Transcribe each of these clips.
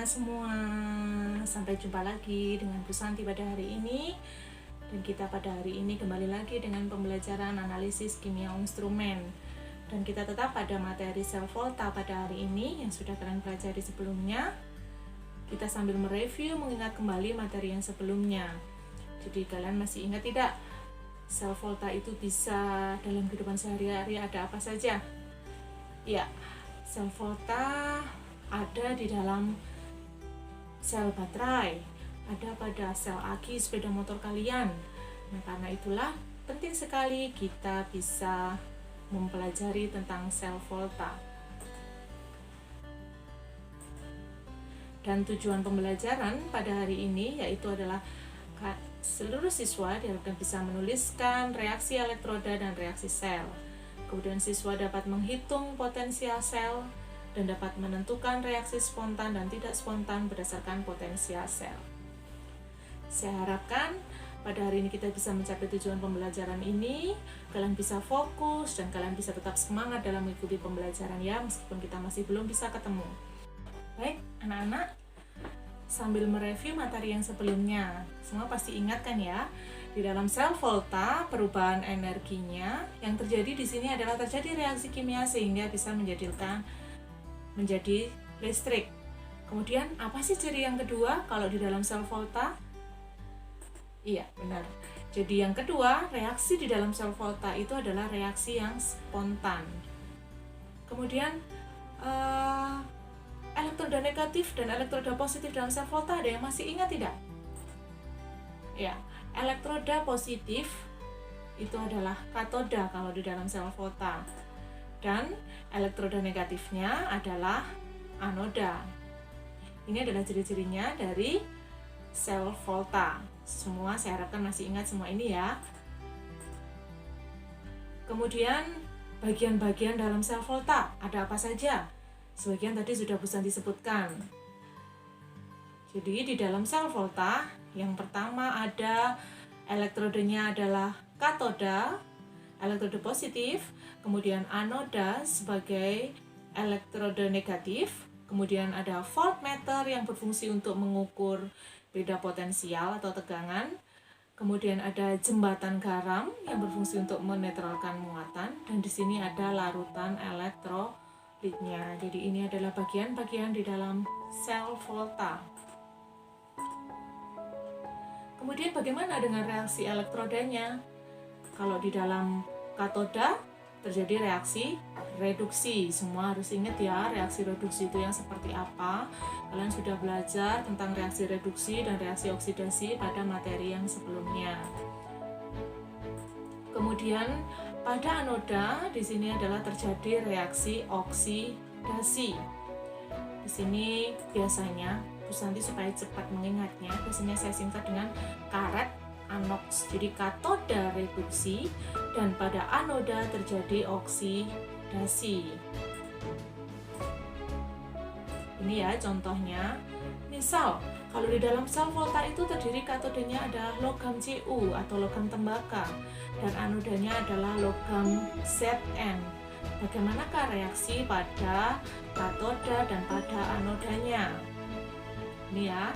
semua, sampai jumpa lagi dengan Bu Santi pada hari ini. Dan kita pada hari ini kembali lagi dengan pembelajaran analisis kimia instrumen. Dan kita tetap pada materi sel volta pada hari ini yang sudah kalian pelajari sebelumnya. Kita sambil mereview mengingat kembali materi yang sebelumnya. Jadi kalian masih ingat tidak? Sel volta itu bisa dalam kehidupan sehari-hari ada apa saja? Ya, sel volta ada di dalam sel baterai, ada pada sel aki sepeda motor kalian. Nah, karena itulah penting sekali kita bisa mempelajari tentang sel volta. Dan tujuan pembelajaran pada hari ini yaitu adalah seluruh siswa diharapkan bisa menuliskan reaksi elektroda dan reaksi sel. Kemudian siswa dapat menghitung potensial sel dan dapat menentukan reaksi spontan dan tidak spontan berdasarkan potensial sel. Saya harapkan pada hari ini kita bisa mencapai tujuan pembelajaran ini. Kalian bisa fokus dan kalian bisa tetap semangat dalam mengikuti pembelajaran ya, meskipun kita masih belum bisa ketemu. Baik, anak-anak, sambil mereview materi yang sebelumnya, semua pasti ingat kan ya? Di dalam sel volta, perubahan energinya yang terjadi di sini adalah terjadi reaksi kimia sehingga bisa menjadi listrik. Kemudian apa sih ciri yang kedua kalau di dalam sel volta? Iya, benar. Jadi yang kedua, reaksi di dalam sel volta itu adalah reaksi yang spontan. Kemudian elektroda negatif dan elektroda positif dalam sel volta ada yang masih ingat tidak? Ya, elektroda positif itu adalah katoda kalau di dalam sel volta. Dan elektroda negatifnya adalah anoda. Ini adalah ciri-cirinya dari sel volta. Semua saya harapkan masih ingat semua ini ya. Kemudian bagian-bagian dalam sel volta ada apa saja? Sebagian tadi sudah Bu Santi sebutkan. Jadi di dalam sel volta yang pertama ada elektrodenya adalah katoda, elektroda positif, kemudian anoda sebagai elektroda negatif, kemudian ada voltmeter yang berfungsi untuk mengukur beda potensial atau tegangan, kemudian ada jembatan garam yang berfungsi untuk menetralkan muatan, dan di sini ada larutan elektrolitnya. Jadi ini adalah bagian-bagian di dalam sel volta. Kemudian bagaimana dengan reaksi elektrodanya? Kalau di dalam katoda terjadi reaksi reduksi. Semua harus ingat ya, reaksi reduksi itu yang seperti apa. Kalian sudah belajar tentang reaksi reduksi dan reaksi oksidasi pada materi yang sebelumnya. Kemudian pada anoda di sini adalah terjadi reaksi oksidasi. Di sini biasanya Bu Santi supaya cepat mengingatnya, biasanya saya singkat dengan karet anoks. Jadi katoda reduksi dan pada anoda terjadi oksidasi. Ini ya contohnya. Misal kalau di dalam sel volta itu terdiri katodanya adalah logam Cu atau logam tembaga dan anodanya adalah logam Zn. Bagaimanakah reaksi pada katoda dan pada anodanya? Ini ya.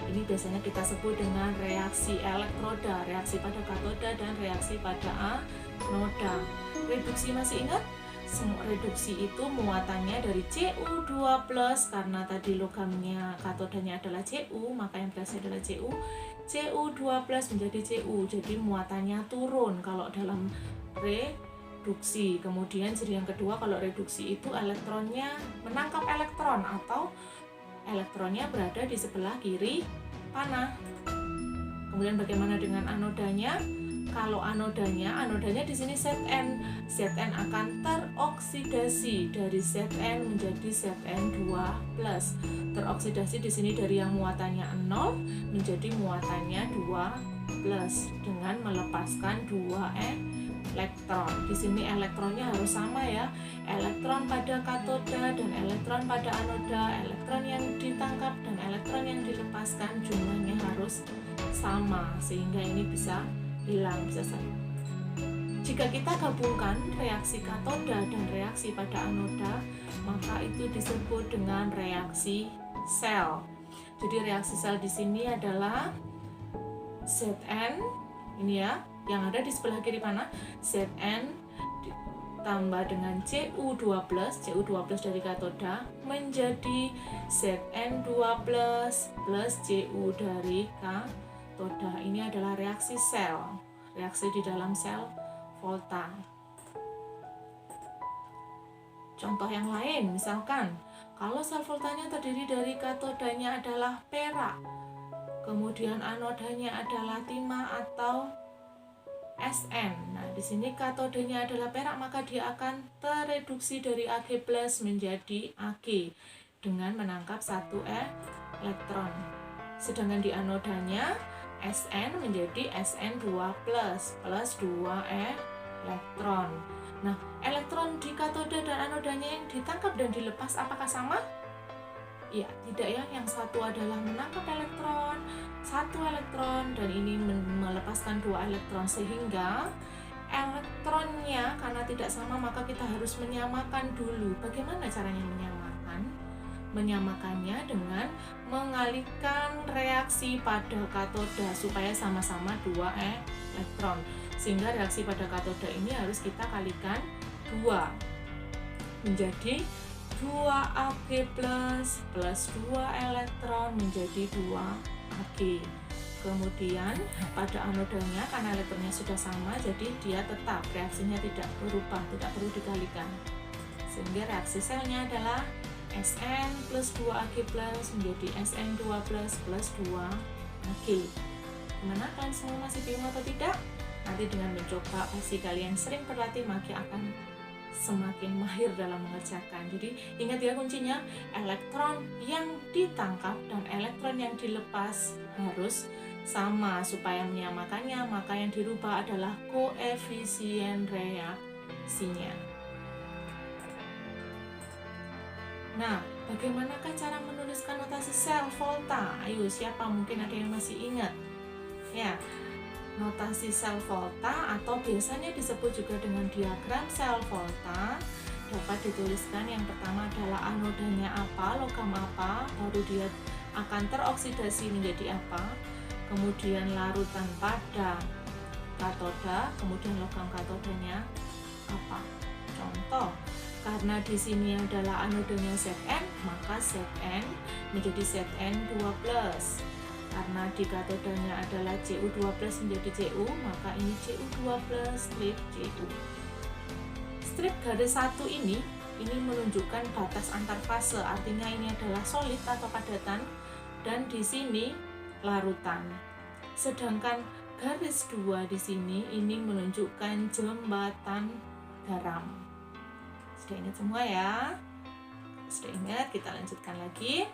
Ini biasanya kita sebut dengan reaksi elektroda, reaksi pada katoda dan reaksi pada anoda. Reduksi masih ingat? Semua reduksi itu muatannya dari Cu2+, karena tadi logamnya katodanya adalah Cu, maka yang berasal adalah Cu. Cu2+ menjadi Cu, jadi muatannya turun kalau dalam reduksi. Kemudian ciri yang kedua kalau reduksi itu elektronnya menangkap elektron atau elektronnya berada di sebelah kiri panah. Kemudian bagaimana dengan anodanya? Kalau anodanya di sini Zn. Zn akan teroksidasi dari Zn menjadi Zn2+. Teroksidasi di sini dari yang muatannya 0 menjadi muatannya 2+ dengan melepaskan 2 elektron. Di sini elektronnya harus sama ya. Elektron pada katoda dan elektron pada anoda, elektron yang ditangkap dan elektron yang dilepaskan jumlahnya harus sama sehingga ini bisa hilang, bisa saja. Jika kita gabungkan reaksi katoda dan reaksi pada anoda, maka itu disebut dengan reaksi sel. Jadi reaksi sel di sini adalah Zn, ini ya, yang ada di sebelah kiri mana? Zn tambah dengan Cu2+, Cu2+ dari katoda menjadi Zn2+ plus Cu dari katoda. Ini adalah reaksi sel, reaksi di dalam sel Volta. Contoh yang lain, misalkan kalau sel voltanya terdiri dari katodanya adalah perak, kemudian anodanya adalah timah atau Sn. Nah, di sini katodenya adalah perak, maka dia akan tereduksi dari Ag+ menjadi Ag dengan menangkap 1 elektron. Sedangkan di anodanya Sn menjadi Sn2+ plus 2 elektron. Nah, elektron di katoda dan anodanya yang ditangkap dan dilepas apakah sama? Ya, tidak ya. Yang satu adalah menangkap elektron, 1 elektron, dan ini melepaskan 2 elektron, sehingga elektronnya karena tidak sama maka kita harus menyamakan dulu. Bagaimana caranya menyamakan? Menyamakannya dengan mengalihkan reaksi pada katoda supaya sama-sama 2 elektron. Sehingga reaksi pada katoda ini harus kita kalikan 2 menjadi 2Ag+ plus 2 elektron menjadi 2 Ag. Kemudian pada anodanya karena elektronnya sudah sama, jadi dia tetap reaksinya tidak berubah, tidak perlu dikalikan. Sehingga reaksi selnya adalah Sn plus 2 Ag+ menjadi Sn2+ plus 2 Ag. Gimana, kalian semua masih bingung atau tidak? Nanti dengan mencoba, pasti kalian sering berlatih maka akan semakin mahir dalam mengerjakan. Jadi ingat ya kuncinya, elektron yang ditangkap dan elektron yang dilepas harus sama. Supaya menyamakannya maka yang dirubah adalah koefisien reaksinya. Nah, bagaimanakah cara menuliskan notasi sel volta? Ayo, siapa mungkin ada yang masih ingat? Ya, notasi sel volta atau biasanya disebut juga dengan diagram sel volta dapat dituliskan. Yang pertama adalah anodanya apa, logam apa, baru dia akan teroksidasi menjadi apa, kemudian larutan pada katoda, kemudian logam katodanya apa. Contoh, karena di sini adalah anodanya Zn, maka Zn menjadi Zn2+. Karena di katodanya adalah Cu2+ menjadi Cu, maka ini Cu2+ strip Cu. Strip garis 1 ini menunjukkan batas antar fase, artinya ini adalah solid atau padatan, dan di sini larutan. Sedangkan garis 2 di sini ini menunjukkan jembatan garam. Sudah ingat semua ya? Sudah ingat, kita lanjutkan lagi.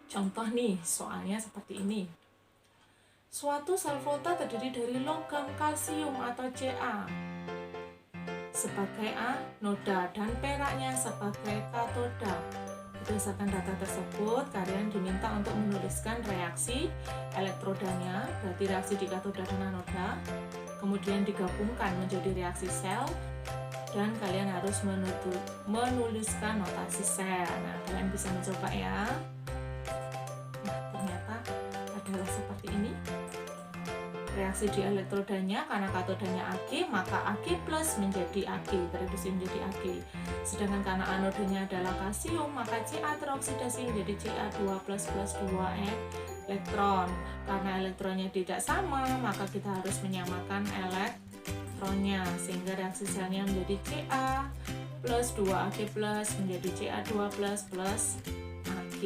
Contoh nih, soalnya seperti ini. Suatu sel volta terdiri dari logam kalsium atau Ca sebagai anoda dan peraknya sebagai katoda. Berdasarkan data tersebut, kalian diminta untuk menuliskan reaksi elektrodanya, berarti reaksi di katoda dan anoda, kemudian digabungkan menjadi reaksi sel, dan kalian harus menuliskan notasi sel. Nah, kalian bisa mencoba ya. Adalah seperti ini. Reaksi di elektrodanya karena katodanya Ag, maka Ag+ menjadi Ag, tereduksi menjadi Ag. Sedangkan karena anodanya adalah kalsium, maka Ca teroksidasi menjadi Ca2+ plus 2 elektron. Karena elektronnya tidak sama, maka kita harus menyamakan elektronnya, sehingga reaksi selnya menjadi Ca plus 2 Ag+ menjadi Ca2+ plus Ag.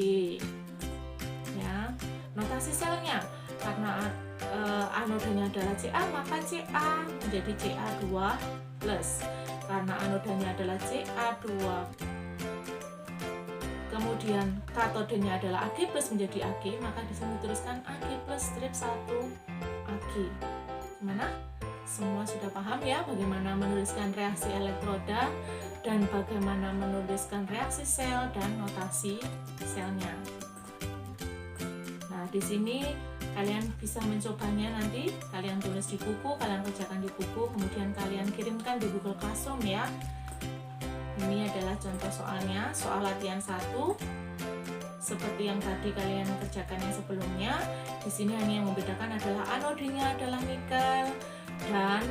Ya. Notasi selnya, karena anodanya adalah Ca, maka Ca menjadi Ca2+. Karena anodanya adalah Ca2, kemudian katodenya adalah Ag+ menjadi Ag, maka di sini tuliskan Ag+ strip 1 Ag. Gimana? Semua sudah paham ya bagaimana menuliskan reaksi elektroda dan bagaimana menuliskan reaksi sel dan notasi selnya. Di sini kalian bisa mencobanya, nanti kalian tulis di buku, kalian kerjakan di buku, kemudian kalian kirimkan di Google Classroom ya. Ini adalah contoh soalnya, soal latihan 1. seperti yang tadi kalian kerjakan yang sebelumnya. Di sini hanya yang membedakan adalah anodenya adalah nikel dan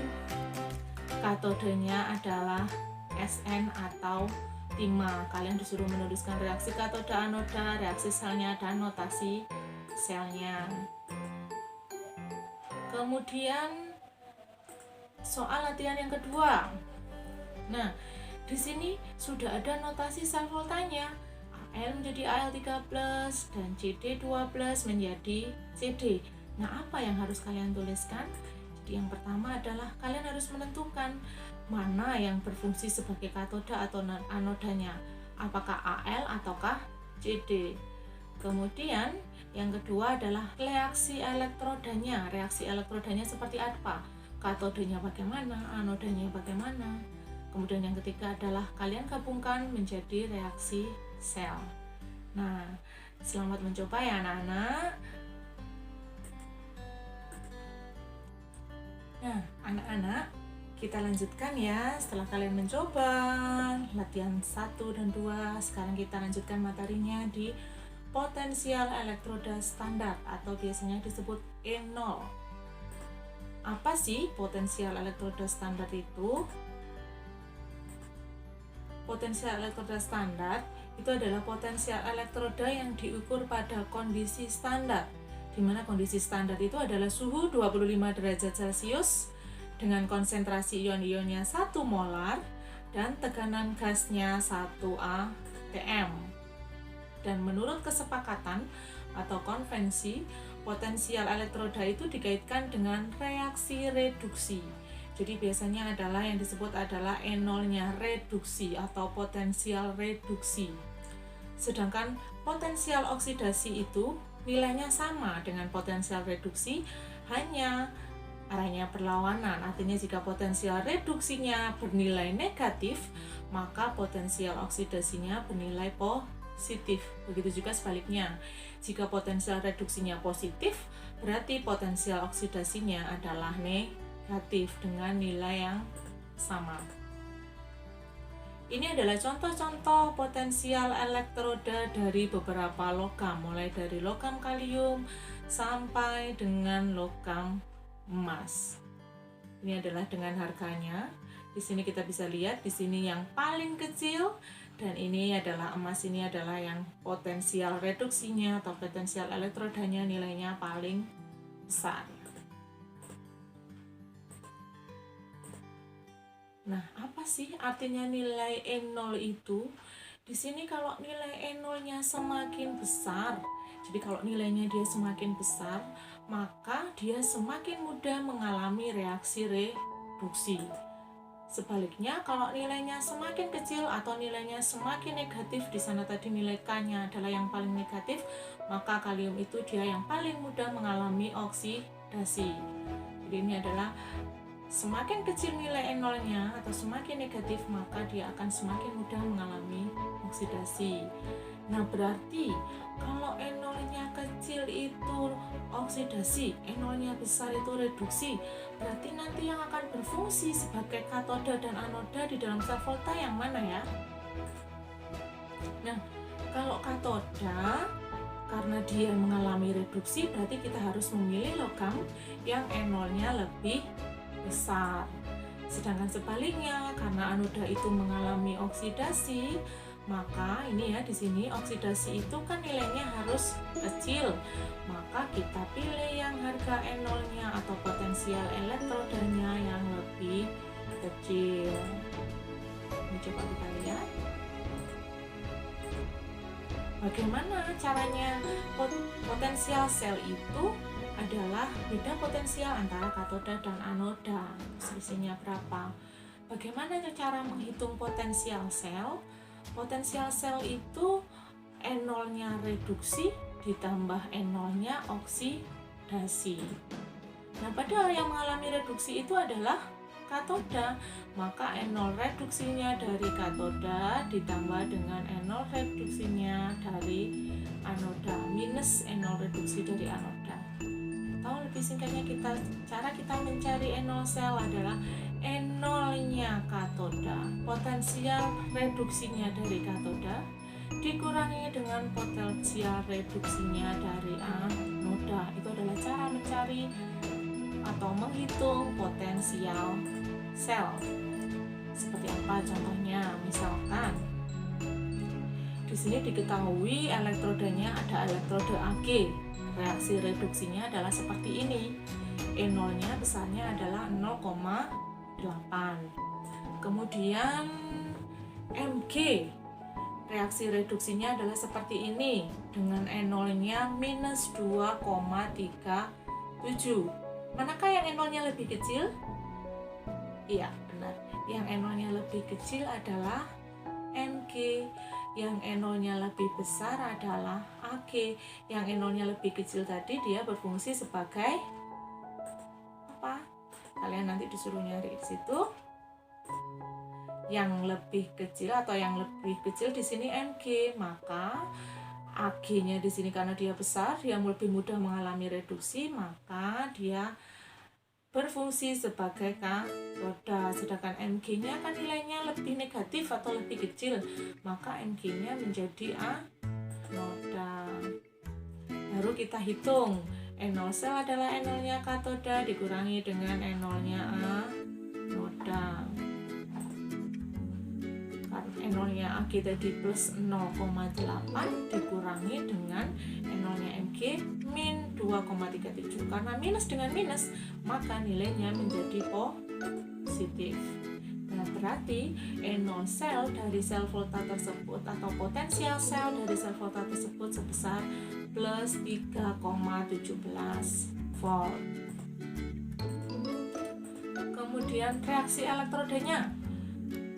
katodenya adalah SN atau timah. Kalian disuruh menuliskan reaksi katoda anoda, reaksi selnya, dan notasi selnya. Kemudian soal latihan yang kedua. Nah, di sini sudah ada notasi sel voltanya. Al menjadi Al3+ dan CD2+ menjadi CD. Nah, apa yang harus kalian tuliskan? Jadi yang pertama adalah kalian harus menentukan mana yang berfungsi sebagai katoda atau anodanya. Apakah Al ataukah CD. Kemudian yang kedua adalah reaksi elektrodanya. Reaksi elektrodanya seperti apa? Katodenya bagaimana, anodanya bagaimana. Kemudian yang ketiga adalah kalian gabungkan menjadi reaksi sel. Nah, selamat mencoba ya anak-anak. Nah, anak-anak, kita lanjutkan ya. Setelah kalian mencoba latihan 1 dan 2, sekarang kita lanjutkan materinya di potensial elektroda standar atau biasanya disebut E0. Apa sih potensial elektroda standar itu? Potensial elektroda standar itu adalah potensial elektroda yang diukur pada kondisi standar, di mana kondisi standar itu adalah suhu 25 derajat Celcius dengan konsentrasi ion-ionnya 1 molar dan tekanan gasnya 1 atm. Dan menurut kesepakatan atau konvensi, potensial elektroda itu dikaitkan dengan reaksi reduksi. Jadi biasanya adalah yang disebut adalah E0-nya reduksi atau potensial reduksi. Sedangkan potensial oksidasi itu nilainya sama dengan potensial reduksi, hanya arahnya berlawanan. Artinya jika potensial reduksinya bernilai negatif, maka potensial oksidasinya bernilai positif. Begitu juga sebaliknya. Jika potensial reduksinya positif, berarti potensial oksidasinya adalah negatif dengan nilai yang sama. Ini adalah contoh-contoh potensial elektroda dari beberapa logam, mulai dari logam kalium sampai dengan logam emas. Ini adalah dengan harganya. Di sini kita bisa lihat, di sini yang paling kecil, dan ini adalah emas, ini adalah yang potensial reduksinya atau potensial elektrodanya nilainya paling besar. Nah, apa sih artinya nilai E0 itu? Di sini kalau nilai E0-nya semakin besar, jadi kalau nilainya dia semakin besar, maka dia semakin mudah mengalami reaksi reduksi. Sebaliknya, kalau nilainya semakin kecil atau nilainya semakin negatif, di sana tadi nilai K-nya adalah yang paling negatif, maka kalium itu dia yang paling mudah mengalami oksidasi. Jadi ini adalah semakin kecil nilai E0-nya atau semakin negatif, maka dia akan semakin mudah mengalami oksidasi. Nah, berarti kalau E0-nya kecil itu oksidasi, E0-nya besar itu reduksi, berarti nanti yang akan berfungsi sebagai katoda dan anoda di dalam sel volta yang mana ya? Nah, kalau katoda, karena dia mengalami reduksi, berarti kita harus memilih logam yang E0-nya lebih besar. Sedangkan sebaliknya, karena anoda itu mengalami oksidasi, maka ini ya di sini oksidasi itu kan nilainya harus kecil. Maka kita pilih yang harga E0-nya atau potensial elektrodanya yang lebih kecil. Ini coba kita lihat. Bagaimana caranya? Potensial sel itu adalah beda potensial antara katoda dan anoda. Selisihnya berapa? Bagaimana cara menghitung potensial sel? Potensial sel itu E0-nya reduksi ditambah E0-nya oksidasi. Nah, padahal yang mengalami reduksi itu adalah katoda, maka E0 reduksinya dari katoda ditambah dengan E0 reduksinya dari anoda minus E0 reduksi dari anoda. Atau lebih singkatnya, cara kita mencari E0 sel adalah E0-nya katoda, potensial reduksinya dari katoda dikurangi dengan potensial reduksinya dari anoda. Itu adalah cara mencari atau menghitung potensial sel. Seperti apa contohnya? Misalkan di sini diketahui elektrodanya ada elektrode Ag. Reaksi reduksinya adalah seperti ini. E0-nya besarnya adalah 0,8. Kemudian Mg, reaksi reduksinya adalah seperti ini dengan E0-nya minus 2,37. Manakah yang E0-nya lebih kecil? Iya, benar. Yang E0-nya lebih kecil adalah Mg. Yang E0-nya lebih besar adalah Ag. Yang E0-nya lebih kecil tadi dia berfungsi sebagai apa? Kalian nanti disuruh nyari di situ. Yang lebih kecil atau yang lebih kecil di sini Mg, maka Ag-nya di sini karena dia besar, dia lebih mudah mengalami reduksi, maka dia berfungsi sebagai katoda. Sedangkan Mg-nya kan nilainya lebih negatif atau lebih kecil, maka Mg-nya menjadi anoda. Baru kita hitung, E0 sel adalah E0-nya katoda dikurangi dengan E0-nya anoda. E0-nya Ag tadi plus 0,8 dikurangi dengan E0-nya Mg min 2,37. Karena minus dengan minus, maka nilainya menjadi positif. Nah, berarti E0 sel dari sel volta tersebut atau potensial sel dari sel volta tersebut sebesar plus 3,17 volt. Kemudian reaksi elektrodenya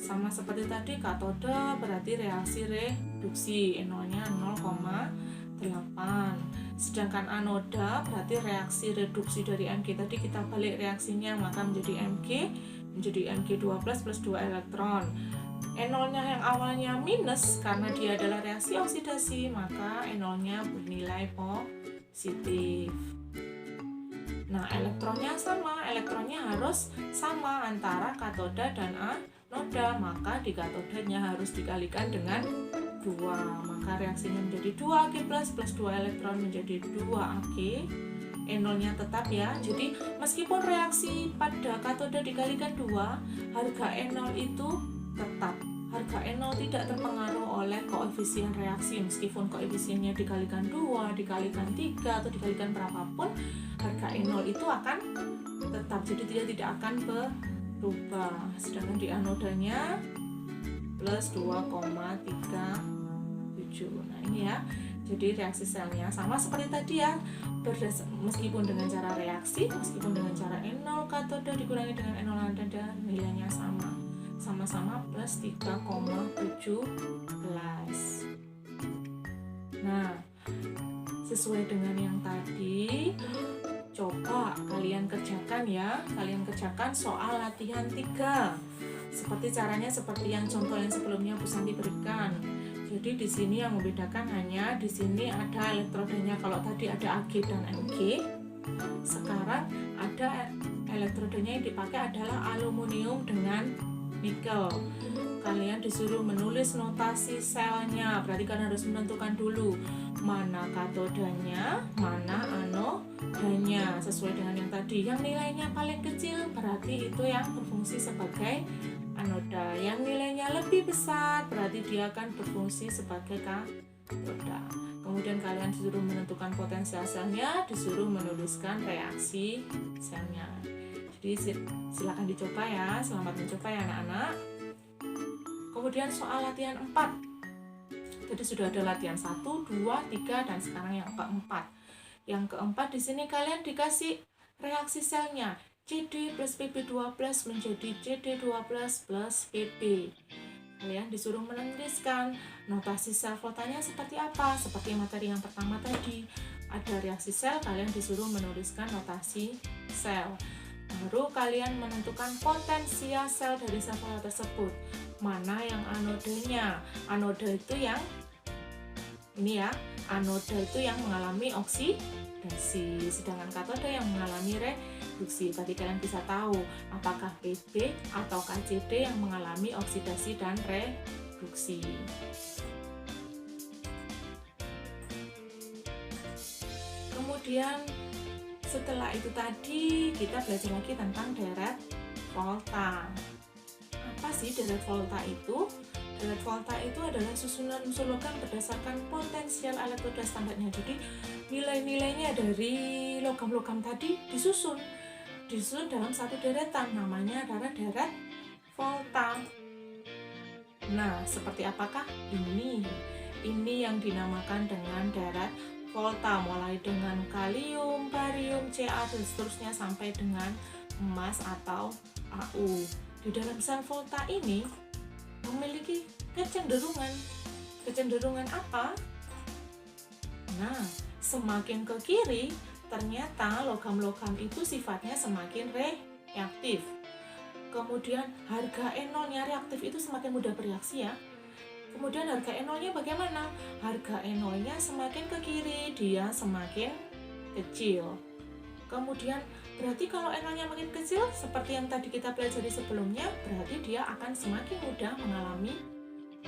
sama seperti tadi, katoda berarti reaksi reduksi, E0-nya 0,8. Sedangkan anoda berarti reaksi reduksi dari Mg tadi kita balik reaksinya, maka menjadi Mg12 plus 2 elektron. E0-nya yang awalnya minus karena dia adalah reaksi oksidasi, maka E0-nya bernilai positif. Nah, elektronnya harus sama antara katoda dan anoda, maka di katodanya harus dikalikan dengan 2, maka reaksinya menjadi 2 Ag plus 2 elektron menjadi 2 Ag. E0-nya tetap ya, jadi meskipun reaksi pada katoda dikalikan 2, harga E0 itu tetap. Harga E0 tidak terpengaruh oleh koefisien reaksi, meskipun koefisiennya dikalikan 2, dikalikan 3, atau dikalikan berapapun, harga E0 itu akan tetap, jadi dia tidak akan berubah. Sedangkan di anodanya plus 2,37. Nah, ini ya, jadi reaksi selnya sama seperti tadi ya, meskipun dengan cara reaksi, meskipun dengan cara E0 katoda dikurangi dengan E0 anoda, nilainya sama-sama plus 3,17. Nah, sesuai dengan yang tadi, coba kalian kerjakan ya, soal latihan 3. Seperti caranya seperti yang contoh yang sebelumnya Bu Santi berikan. Jadi di sini yang membedakan hanya di sini ada elektrodenya. Kalau tadi ada Ag dan Mg, sekarang ada elektrodenya yang dipakai adalah aluminium dengan nikel. Kalian disuruh menulis notasi selnya, berarti kalian harus menentukan dulu mana katodanya, mana anodanya, sesuai dengan yang tadi. Yang nilainya paling kecil berarti itu yang berfungsi sebagai anoda. Yang nilainya lebih besar berarti dia akan berfungsi sebagai katoda. Kemudian kalian disuruh menentukan potensial selnya, disuruh menuliskan reaksi selnya. Jadi silakan dicoba ya, selamat mencoba ya anak-anak. Kemudian soal latihan 4. Jadi sudah ada latihan 1, 2, 3, dan sekarang yang keempat. Yang keempat di sini kalian dikasih reaksi selnya. CD plus PP2 plus menjadi CD2 plus PP. Kalian disuruh menuliskan notasi sel voltanya seperti apa. Seperti materi yang pertama tadi. Ada reaksi sel, kalian disuruh menuliskan notasi sel. Baru kalian menentukan potensial sel dari sel volta tersebut. Mana yang anodanya? Anoda itu yang ini ya, anoda itu yang mengalami oksidasi, sedangkan katoda yang mengalami reduksi. Tadi kalian bisa tahu apakah PB atau CD yang mengalami oksidasi dan reduksi. Kemudian setelah itu tadi kita belajar lagi tentang deret volta. Apa sih deret volta itu? Deret volta itu adalah susunan unsur logam berdasarkan potensial elektroda standarnya. Jadi nilai-nilainya dari logam-logam tadi disusun dalam satu deretan, namanya adalah deret volta. Nah, seperti apakah ini? Ini yang dinamakan dengan deret volta, mulai dengan kalium, barium, Ca dan seterusnya sampai dengan emas atau Au. Di dalam sel volta ini memiliki kecenderungan apa? Nah, semakin ke kiri ternyata logam-logam itu sifatnya semakin reaktif. Kemudian harga E0-nya reaktif itu semakin mudah bereaksi ya. Kemudian harga E0-nya bagaimana? Harga E0-nya semakin ke kiri, dia semakin kecil. Kemudian berarti kalau E0-nya makin kecil, seperti yang tadi kita pelajari sebelumnya, berarti dia akan semakin mudah mengalami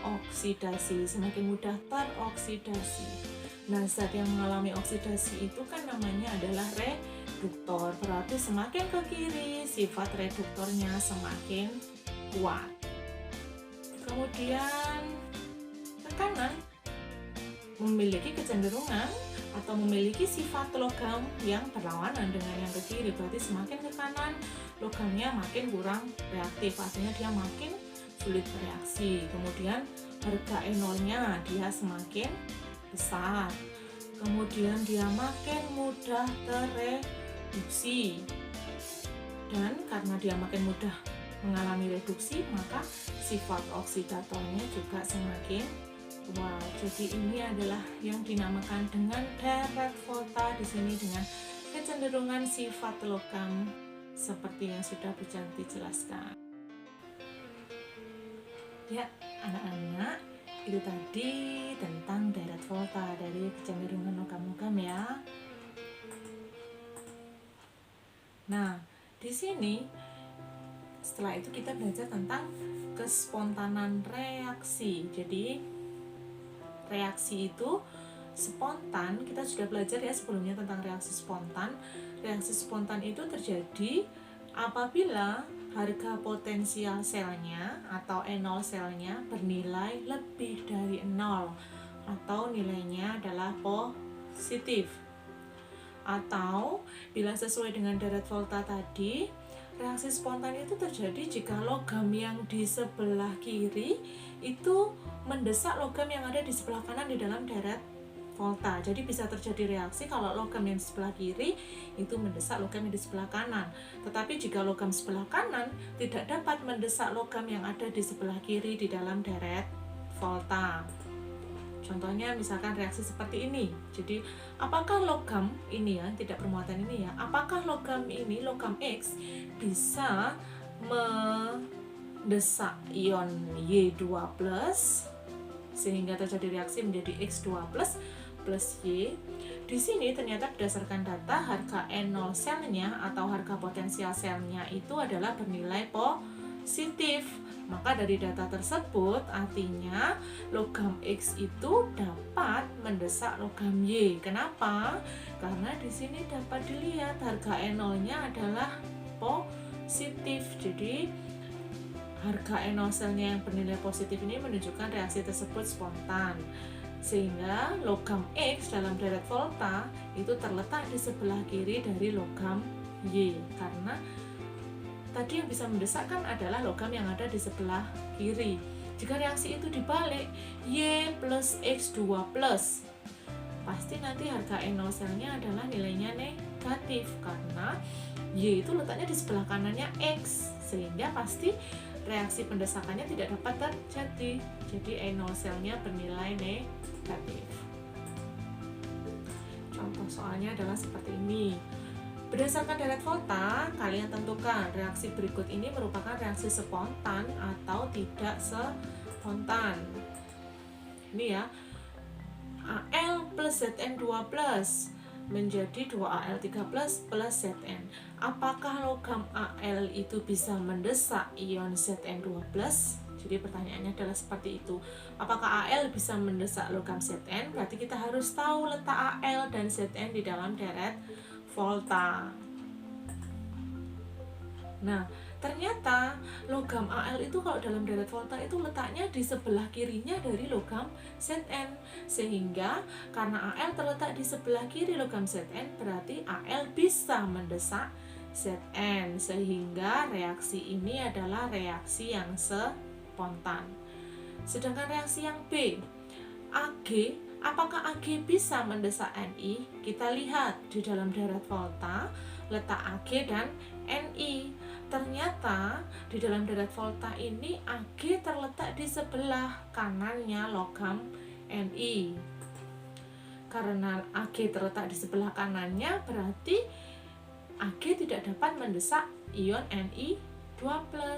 oksidasi, semakin mudah teroksidasi. Nah, zat yang mengalami oksidasi itu kan namanya adalah reduktor. Berarti semakin ke kiri, sifat reduktornya semakin kuat. Kemudian ke kanan memiliki kecenderungan atau memiliki sifat logam yang berlawanan dengan yang ke kiri. Berarti semakin ke kanan logamnya makin kurang reaktif, artinya dia makin sulit bereaksi. Kemudian harga E0-nya dia semakin besar, kemudian dia makin mudah tereduksi, dan karena dia makin mudah mengalami reduksi maka sifat oksidatornya juga semakin kuat. Jadi ini adalah yang dinamakan dengan deret volta di sini dengan kecenderungan sifat logam seperti yang sudah Bu Canti jelaskan. Ya, anak-anak, itu tadi tentang deret volta dari kecenderungan logam-logam ya. Nah, di sini setelah itu kita belajar tentang kespontanan reaksi. Jadi reaksi itu spontan, kita sudah belajar ya sebelumnya tentang reaksi spontan. Reaksi spontan itu terjadi apabila harga potensial selnya atau E0 selnya bernilai lebih dari 0 atau nilainya adalah positif. Atau bila sesuai dengan deret volta tadi, reaksi spontan itu terjadi jika logam yang di sebelah kiri itu mendesak logam yang ada di sebelah kanan di dalam deret volta. Jadi bisa terjadi reaksi kalau logam yang di sebelah kiri itu mendesak logam yang di sebelah kanan. Tetapi jika logam sebelah kanan tidak dapat mendesak logam yang ada di sebelah kiri di dalam deret volta. Contohnya misalkan reaksi seperti ini. Jadi apakah logam ini ya, tidak bermuatan ini ya, apakah logam ini, logam X bisa mendesak ion Y2+ sehingga terjadi reaksi menjadi X2+ plus Y. Di sini ternyata berdasarkan data harga E0 selnya atau harga potensial selnya itu adalah bernilai positif. Maka dari data tersebut artinya logam X itu dapat mendesak logam Y. Kenapa? Karena di sini dapat dilihat harga E0-nya adalah positif. Jadi harga E0 selnya yang bernilai positif ini menunjukkan reaksi tersebut spontan. Sehingga logam X dalam deret volta itu terletak di sebelah kiri dari logam Y. Karena tadi yang bisa mendesak kan adalah logam yang ada di sebelah kiri. Jika reaksi itu dibalik, Y plus X2+, pasti nanti harga E0 selnya adalah nilainya negatif karena Y itu letaknya di sebelah kanannya X, sehingga pasti reaksi pendesakannya tidak dapat terjadi. Jadi E0 selnya bernilai negatif. Contoh soalnya adalah seperti ini. Berdasarkan deret volta, kalian tentukan reaksi berikut ini merupakan reaksi spontan atau tidak spontan. Ini ya, Al plus Zn2+ menjadi 2Al3+ plus Zn. Apakah logam Al itu bisa mendesak ion Zn2+? Jadi pertanyaannya adalah seperti itu. Apakah AL bisa mendesak logam Zn? Berarti kita harus tahu letak AL dan Zn di dalam deret volta. Nah, ternyata logam AL itu kalau dalam deret volta itu letaknya di sebelah kirinya dari logam Zn. Sehingga karena AL terletak di sebelah kiri logam Zn, berarti AL bisa mendesak Zn. Sehingga reaksi ini adalah reaksi yang spontan. Sedangkan reaksi yang B, Ag, apakah Ag bisa mendesak Ni? Kita lihat di dalam deret volta letak Ag dan Ni. Ternyata di dalam deret volta ini Ag terletak di sebelah kanannya logam Ni. Karena Ag terletak di sebelah kanannya, berarti Ag tidak dapat mendesak ion Ni2+,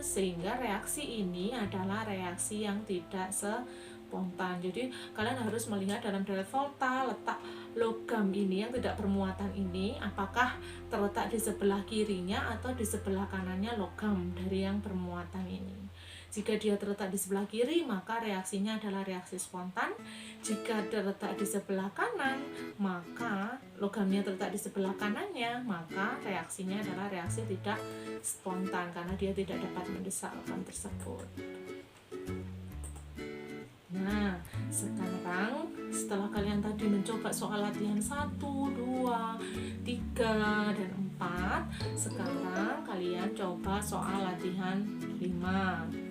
sehingga reaksi ini adalah reaksi yang tidak spontan. Jadi kalian harus melihat dalam deret volta letak logam ini yang tidak bermuatan ini apakah terletak di sebelah kirinya atau di sebelah kanannya logam dari yang bermuatan ini. Jika dia terletak di sebelah kiri, maka reaksinya adalah reaksi spontan. Jika terletak di sebelah kanan, maka logamnya terletak di sebelah kanannya, maka reaksinya adalah reaksi tidak spontan karena dia tidak dapat mendesak logam tersebut. Nah, sekarang setelah kalian tadi mencoba soal latihan 1, 2, 3, dan 4, sekarang kalian coba soal latihan 5.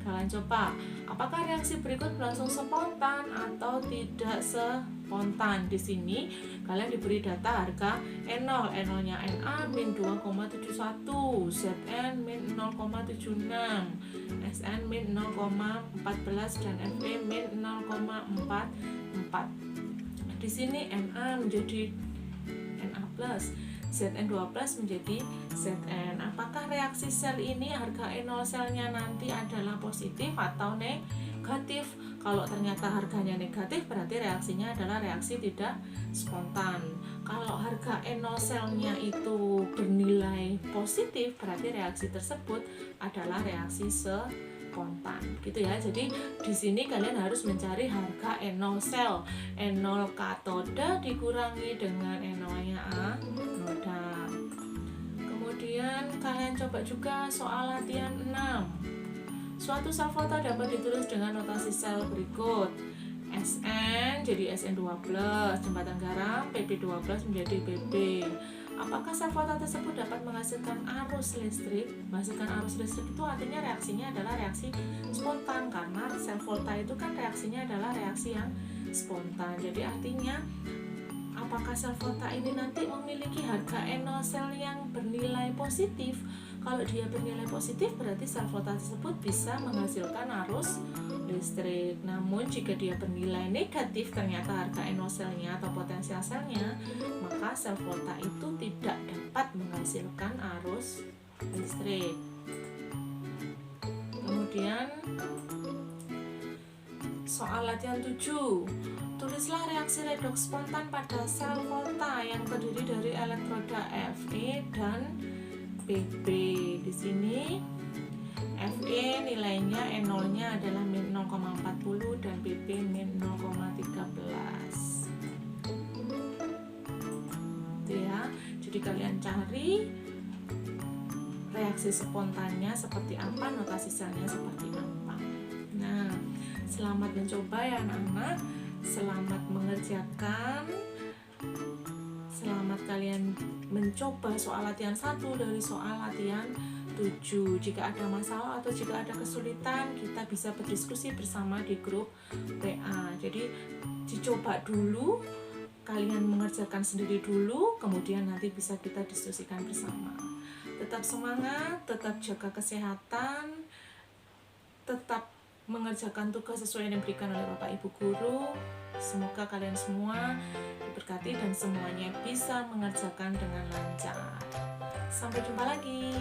Kalian coba, apakah reaksi berikut berlangsung spontan atau tidak spontan? Di sini kalian diberi data harga N0, N0-nya Na min 2,71, Zn min 0,76, Sn min 0,14 dan Fe min 0,44. Di sini Na menjadi Na+, Zn2+ menjadi Zn. Apakah reaksi sel ini harga E0 selnya nanti adalah positif atau negatif? Kalau ternyata harganya negatif, berarti reaksinya adalah reaksi tidak spontan. Kalau harga E0 selnya itu bernilai positif, berarti reaksi tersebut adalah reaksi spontan, gitu ya. Jadi di sini kalian harus mencari harga E0 sel, E0 katoda dikurangi dengan E0-nya anoda. Kemudian kalian coba juga soal latihan 6. Suatu sel volta dapat ditulis dengan notasi sel berikut. Sn jadi Sn2+, jembatan garam Pp2+ menjadi Pp. Apakah sel volta tersebut dapat menghasilkan arus listrik? Menghasilkan arus listrik itu artinya reaksinya adalah reaksi spontan, karena sel volta itu kan reaksinya adalah reaksi yang spontan. Jadi artinya apakah sel volta ini nanti memiliki harga E0 sel yang bernilai positif? Kalau dia bernilai positif, berarti sel volta tersebut bisa menghasilkan arus listrik. Namun jika dia bernilai negatif, ternyata harga E0 selnya atau potensial selnya, maka sel volta itu tidak dapat menghasilkan arus listrik. Kemudian soal latihan 7. Tulislah reaksi redoks spontan pada sel volta yang terdiri dari elektroda Fe dan Pp. Di sini Fe nilainya E0-nya adalah min 0,40 dan Pp min 0,13. Itu ya. Jadi kalian cari reaksi spontannya seperti apa, notasi selnya seperti apa. Nah, selamat mencoba ya anak-anak. Selamat mengerjakan. Selamat kalian mencoba soal latihan 1 dari soal latihan 7. Jika ada masalah atau jika ada kesulitan, kita bisa berdiskusi bersama di grup WA. Jadi dicoba dulu, kalian mengerjakan sendiri dulu, kemudian nanti bisa kita diskusikan bersama. Tetap semangat, tetap jaga kesehatan, tetap mengerjakan tugas sesuai yang diberikan oleh Bapak Ibu Guru. Semoga kalian semua diberkati dan semuanya bisa mengerjakan dengan lancar. Sampai jumpa lagi.